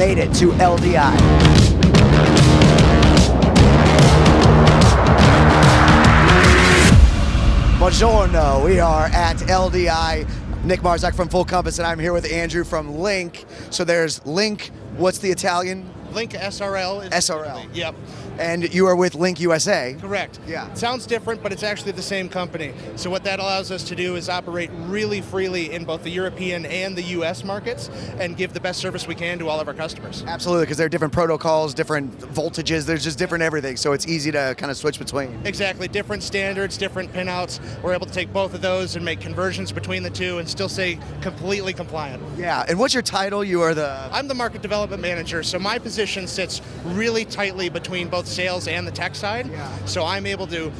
made it to LDI. Buongiorno, we are at LDI. Nick Marzak from Full Compass, and I'm here with Andrew from Link. So there's Link, what's the Italian? Link SRL. SRL. Yep. And you are with Link USA. Correct. Yeah. Sounds different, but it's actually the same company. So what that allows us to do is operate really freely in both the European and the US markets and give the best service we can to all of our customers. Absolutely, because there are different protocols, different voltages, there's just different everything, so it's easy to kind of switch between. Exactly. Different standards, different pinouts. We're able to take both of those and make conversions between the two and still stay completely compliant. Yeah, and what's your title? You are the... I'm the market development manager, so my position sits really tightly between both sales and the tech side. Yeah. So I'm able to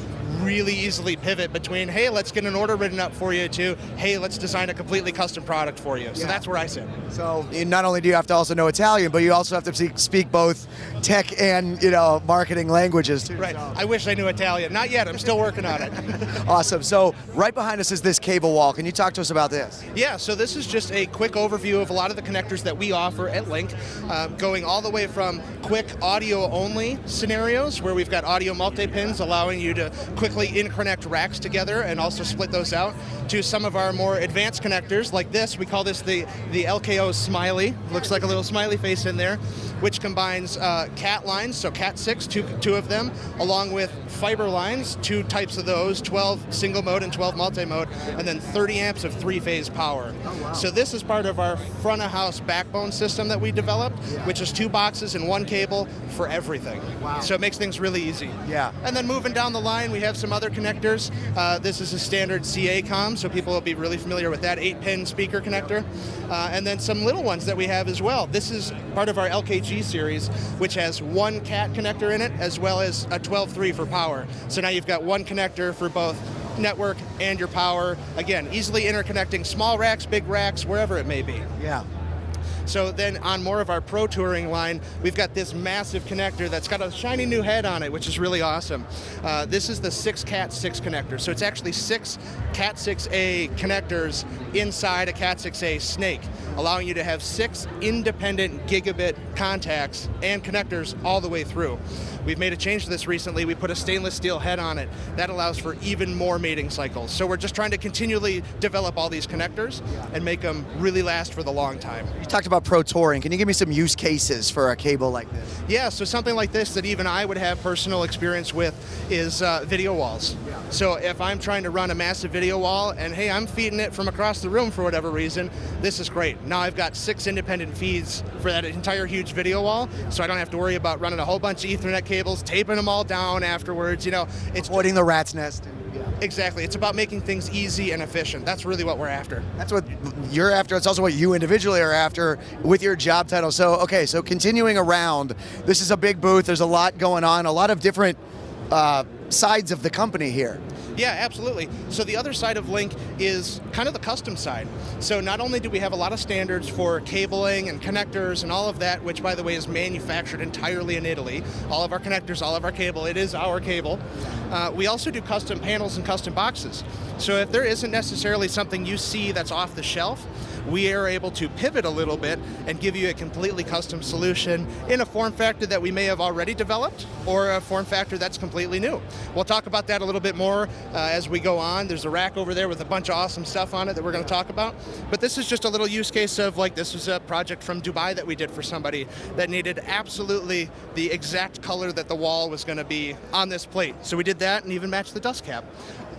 really easily pivot between, hey, let's get an order written up for you, to, hey, let's design a completely custom product for you. So that's where I sit. So not only do you have to also know Italian, but you also have to speak both tech and, marketing languages too. Right. So. I wish I knew Italian. Not yet. I'm still working on it. Awesome. So right behind us is this cable wall. Can you talk to us about this? Yeah, so this is just a quick overview of a lot of the connectors that we offer at Link, going all the way from quick audio-only scenarios where we've got audio multi-pins allowing you to quickly interconnect racks together and also split those out, to some of our more advanced connectors like this. We call this the LKO Smiley. Looks like a little smiley face in there, which combines cat lines, so cat 6, two of them, along with fiber lines, 2 types of those, 12 single mode and 12 multi-mode, and then 30 amps of 3-phase power. Oh, wow. So this is part of our front of house backbone system that we developed, which is 2 boxes and 1 cable for everything. Wow. So it makes things really easy. Yeah. And then moving down the line, we have some other connectors. This is a standard CA comm, so people will be really familiar with that 8-pin speaker connector. And then some little ones that we have as well. This is part of our LKG series, which has 1 cat connector in it, as well as a 12.3 for power. So now you've got 1 connector for both network and your power. Again, easily interconnecting small racks, big racks, wherever it may be. Yeah. So then on more of our Pro Touring line, we've got this massive connector that's got a shiny new head on it, which is really awesome. This is the 6 Cat 6 connector. So it's actually 6 Cat 6A connectors inside a Cat 6A snake, allowing you to have 6 independent gigabit contacts and connectors all the way through. We've made a change to this recently. We put a stainless steel head on it. That allows for even more mating cycles. So we're just trying to continually develop all these connectors and make them really last for the long time. You talked about Pro Touring. Can you give me some use cases for a cable like this? Yeah, so something like this that even I would have personal experience with is video walls. Yeah. So if I'm trying to run a massive video wall and hey, I'm feeding it from across the room for whatever reason, this is great. Now I've got 6 independent feeds for that entire huge video wall, so I don't have to worry about running a whole bunch of Ethernet cables, taping them all down afterwards. It's avoiding the rat's nest. Exactly. It's about making things easy and efficient. That's really what we're after. That's what you're after. It's also what you individually are after with your job title. So, okay, so continuing around, this is a big booth. There's a lot going on, a lot of different sides of the company here. Yeah, absolutely. So the other side of Link is kind of the custom side. So not only do we have a lot of standards for cabling and connectors and all of that, which by the way is manufactured entirely in Italy, all of our connectors, all of our cable, it is our cable. We also do custom panels and custom boxes. So if there isn't necessarily something you see that's off the shelf, we are able to pivot a little bit and give you a completely custom solution in a form factor that we may have already developed or a form factor that's completely new. We'll talk about that a little bit more as we go on. There's a rack over there with a bunch of awesome stuff on it that we're going to talk about. But this is just a little use case of, like, this was a project from Dubai that we did for somebody that needed absolutely the exact color that the wall was going to be on this plate. So we did that and even matched the dust cap.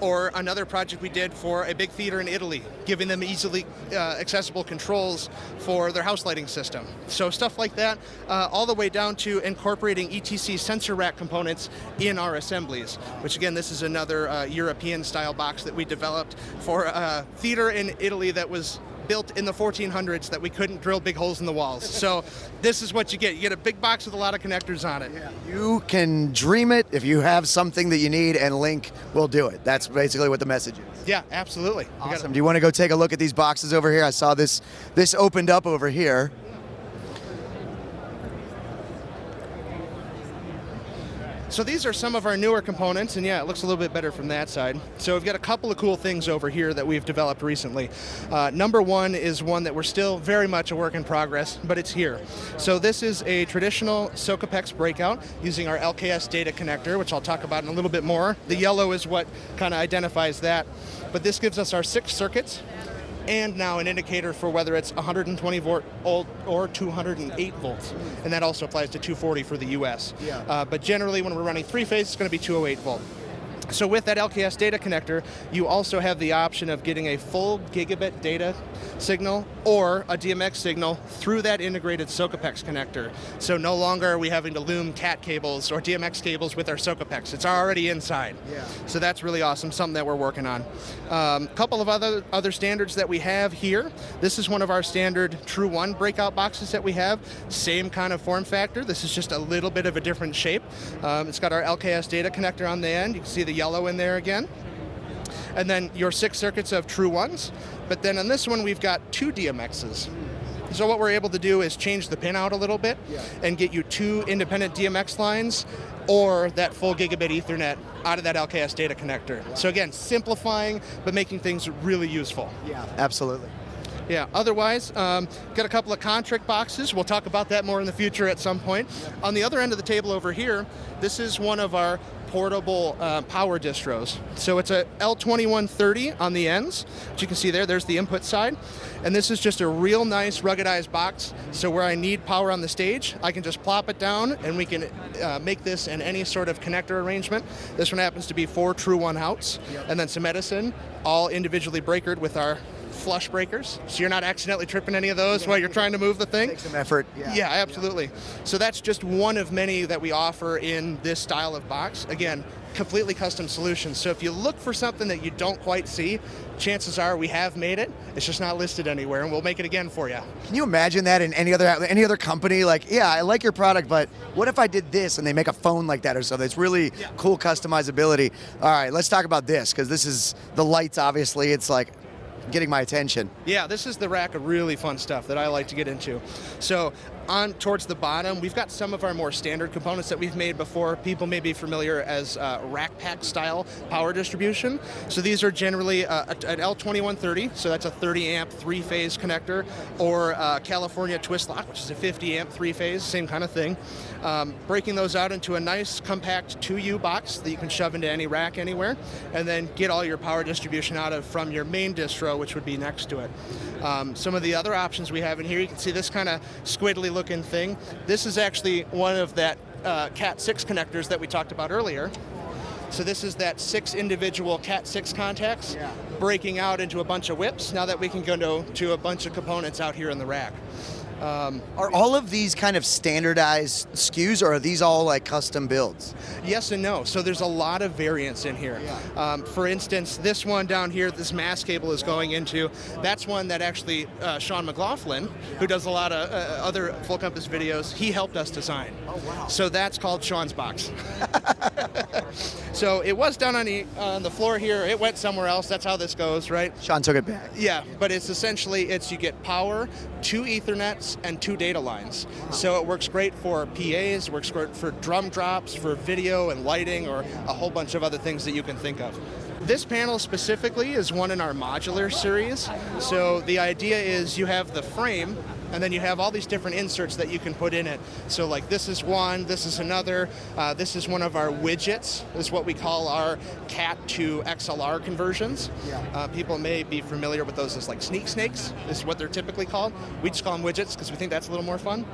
Or another project we did for a big theater in Italy, giving them easily accessible controls for their house lighting system. So stuff like that, all the way down to incorporating ETC sensor rack components in our assemblies, which again, this is another European style box that we developed for a theater in Italy that was built in the 1400s that we couldn't drill big holes in the walls. So this is what you get. You get a big box with a lot of connectors on it. Yeah. You can dream it if you have something that you need, and Link will do it. That's basically what the message is. Yeah, absolutely. Awesome. Do you want to go take a look at these boxes over here? I saw this opened up over here. So these are some of our newer components, and yeah, it looks a little bit better from that side. So we've got a couple of cool things over here that we've developed recently. Number one is one that we're still very much a work in progress, but it's here. So this is a traditional Socapex breakout using our LKS data connector, which I'll talk about in a little bit more. The yellow is what kind of identifies that. But this gives us our 6 circuits, and now an indicator for whether it's 120 volt or 208 volts. And that also applies to 240 for the US. Yeah. But generally when we're running 3-phase, it's going to be 208 volt. So with that LKS data connector, you also have the option of getting a full gigabit data signal or a DMX signal through that integrated Socapex connector. So no longer are we having to loom CAT cables or DMX cables with our Socapex. It's already inside. Yeah. So that's really awesome, something that we're working on. A couple of other standards that we have here. This is one of our standard True 1 breakout boxes that we have. Same kind of form factor. This is just a little bit of a different shape. It's got our LKS data connector on the end. You can see the yellow in there again. And then your 6 circuits of True 1s. But then on this one, we've got 2 DMXs. So what we're able to do is change the pin out a little bit and get you 2 independent DMX lines or that full gigabit Ethernet out of that LKS data connector. So again, simplifying, but making things really useful. Yeah, absolutely. Yeah, otherwise, got a couple of Contric boxes. We'll talk about that more in the future at some point. On the other end of the table over here, this is one of our portable power distros. So it's a L2130 on the ends, which you can see there's the input side. And this is just a real nice ruggedized box. So where I need power on the stage, I can just plop it down and we can make this in any sort of connector arrangement. This one happens to be 4 True 1 outs, and then some Edison, all individually breakered with our flush breakers, so you're not accidentally tripping any of those while you're trying to move the thing. Take some effort. Yeah, absolutely. So that's just one of many that we offer in this style of box. Again, completely custom solutions. So if you look for something that you don't quite see, chances are we have made it. It's just not listed anywhere, and we'll make it again for you. Can you imagine that in any other company? Like, yeah, I like your product, but what if I did this and they make a phone like that or something? It's really cool customizability. All right, let's talk about this, because this is the lights, obviously. It's like getting my attention. Yeah, this is the rack of really fun stuff that I like to get into. So on towards the bottom, we've got some of our more standard components that we've made before. People may be familiar as rack pack style power distribution. So these are generally an L2130, so that's a 30 amp 3-phase connector, or California twist lock, which is a 50 amp 3-phase, same kind of thing. Breaking those out into a nice compact 2U box that you can shove into any rack anywhere, and then get all your power distribution out of from your main distro, which would be next to it. Some of the other options we have in here, you can see this kind of squiddly looking thing. This is actually one of that Cat6 connectors that we talked about earlier. So this is that 6 individual Cat6 contacts breaking out into a bunch of whips, now that we can go to a bunch of components out here in the rack. Are all of these kind of standardized SKUs, or are these all like custom builds? Yes and no. So there's a lot of variance in here. For instance, this one down here, this mass cable is going into, that's one that actually Sean McLaughlin, who does a lot of other full compass videos, he helped us design. Oh, wow. So that's called Sean's box. So it was down on the floor here. It went somewhere else. That's how this goes, right? Sean took it back. Yeah, but it's essentially, you get power, 2 Ethernets, and 2 data lines. So it works great for PAs, works great for drum drops, for video and lighting, or a whole bunch of other things that you can think of. This panel specifically is one in our modular series. So the idea is you have the frame, and then you have all these different inserts that you can put in it. So like this is one, this is another, this is one of our widgets, is what we call our CAT to XLR conversions. People may be familiar with those as like sneak snakes, is what they're typically called. We just call them widgets because we think that's a little more fun.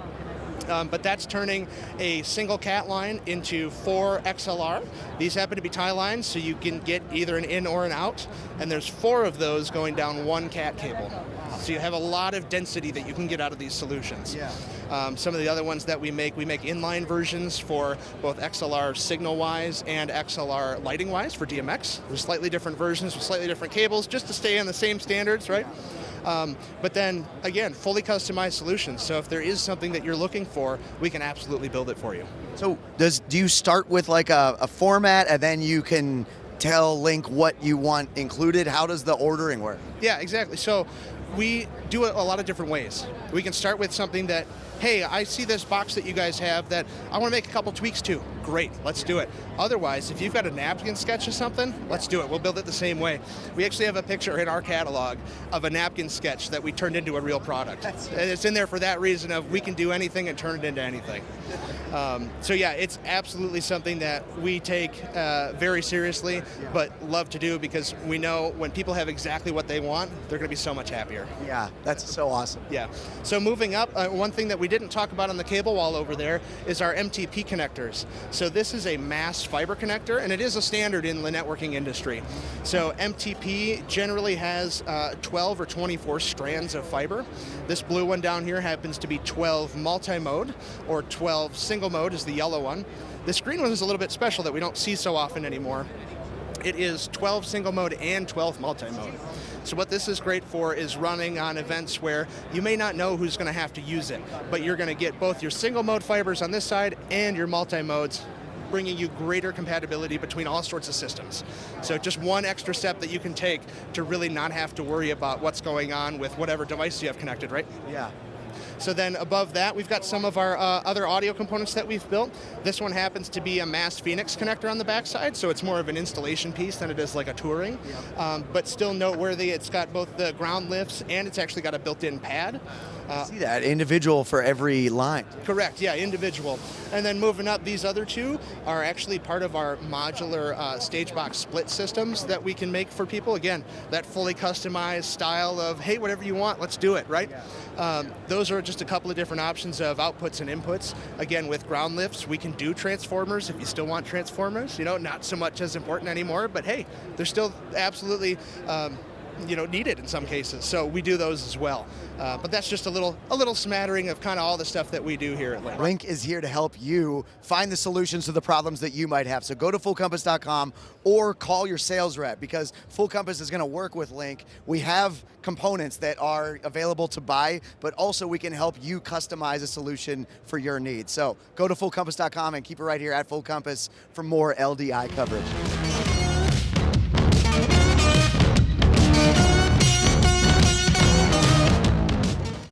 But that's turning a single CAT line into 4 XLR. These happen to be tie lines, so you can get either an in or an out, and there's 4 of those going down 1 CAT cable. So you have a lot of density that you can get out of these solutions. Some of the other ones that we make inline versions for both XLR signal-wise and XLR lighting-wise for DMX. There's slightly different versions with slightly different cables, just to stay on the same standards, right? But then, again, fully customized solutions. So if there is something that you're looking for, we can absolutely build it for you. So do you start with like a format, and then you can tell Link what you want included? How does the ordering work? Yeah, exactly. So we do it a lot of different ways. We can start with something that, hey, I see this box that you guys have that I want to make a couple tweaks to. Great, let's do it. Otherwise, if you've got a napkin sketch of something, let's do it. We'll build it the same way. We actually have a picture in our catalog of a napkin sketch that we turned into a real product. And it's in there for that reason of we can do anything and turn it into anything. So yeah, it's absolutely something that we take very seriously, but love to do because we know when people have exactly what they want, they're going to be so much happier. Yeah, that's so awesome. Yeah. So moving up, one thing that we didn't talk about on the cable wall over there is our MTP connectors. So this is a mass fiber connector, and it is a standard in the networking industry. So MTP generally has 12 or 24 strands of fiber. This blue one down here happens to be 12 multi-mode, or 12 single mode is the yellow one. This green one is a little bit special that we don't see so often anymore. It is 12 single mode and 12 multi-mode. So what this is great for is running on events where you may not know who's going to have to use it, but you're going to get both your single mode fibers on this side and your multi-modes, bringing you greater compatibility between all sorts of systems. So just one extra step that you can take to really not have to worry about what's going on with whatever device you have connected, right? Yeah. So then above that, we've got some of our other audio components that we've built. This one happens to be a Mass Phoenix connector on the backside, so it's more of an installation piece than it is like a touring, but still noteworthy. It's got both the ground lifts and it's actually got a built-in pad. See that, individual for every line. Correct, yeah, individual. And then moving up, these other two are actually part of our modular stage box split systems that we can make for people. Again, that fully customized style of, hey, whatever you want, let's do it, right? Those are just a couple of different options of outputs and inputs. Again, with ground lifts, we can do transformers if you still want transformers. You know, not so much as important anymore, but hey, they're still absolutely needed in some cases. So we do those as well. But that's just a little smattering of kind of all the stuff that we do here at Link. Link is here to help you find the solutions to the problems that you might have. So go to fullcompass.com or call your sales rep because Full Compass is going to work with Link. We have components that are available to buy, but also we can help you customize a solution for your needs. So go to fullcompass.com and keep it right here at Full Compass for more LDI coverage.